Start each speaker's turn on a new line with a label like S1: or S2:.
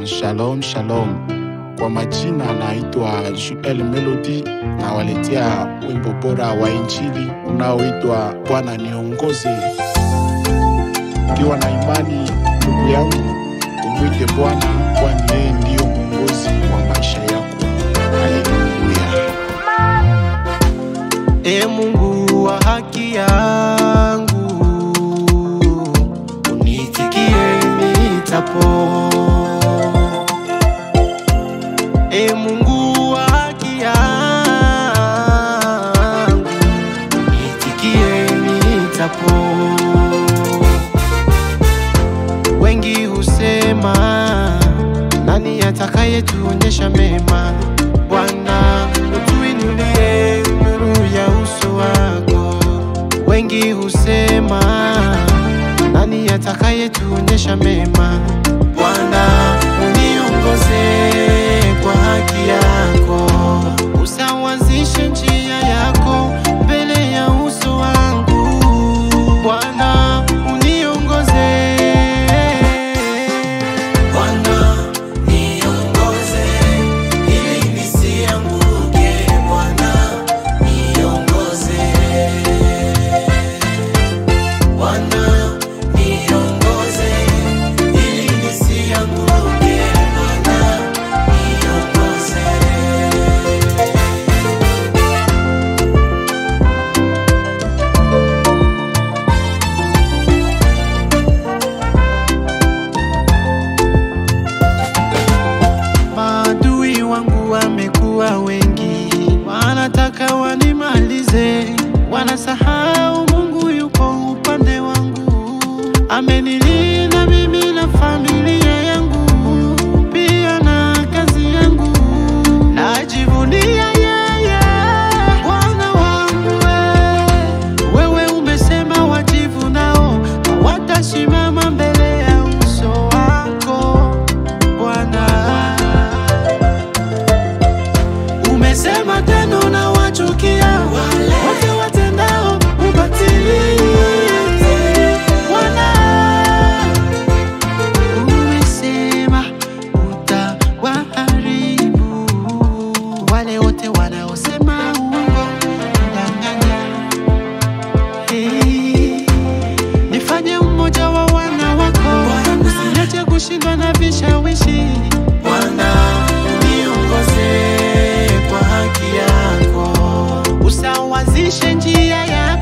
S1: Shalom, shalom. Kwa majina naitwa Joel Melody na waletea wimbo bora wa Injili unaoitwa Bwana Niongoze. Ukiwa na imani ndugu yangu, umwite Bwana kwani yeye ndio mwongozi wa maisha yako. Haleluya.
S2: Ee Mungu wa haki yangu, unitikie nitapo. Ee Mungu wa haki yangu, unitikie nitapo. Wengi husema, nani atakayetuonyesha mema? Bwana, utuinulie nuru ya uso wako. Wengi husema, nani atakayetuonyesha mema? Bwana, uniongoze kwa haki yako. Usawazishe njia yako mbele ya uso wangu. Bwana, uniongoze. Bwana, niongoze ili nisianguke. Bwana, niongoze. Bwana, niongoze ili nisianguke. Bwana, niongoze. Maadui wangu wamekuwa wengi, wanataka wanimalize, wanasahau Mungu yuko upande wangu. Amenilinda mimi na familia yangu, pia na kazi yangu. Najivunia yeye, Bwana wangu. Wewe umesema wajivunao hawatasimama mbele ya uso wako. Bwana, umesema tena na wachukia wote watendao ubatili. Bwana, umesema utawaharibu wale wote wanaosema uongo, kudanganya. Nifanye mmoja wa wana wako, usiniache kushindwa na vishawishi. Bwana, uniongoze kwa haki yako. Usawazishe njia yako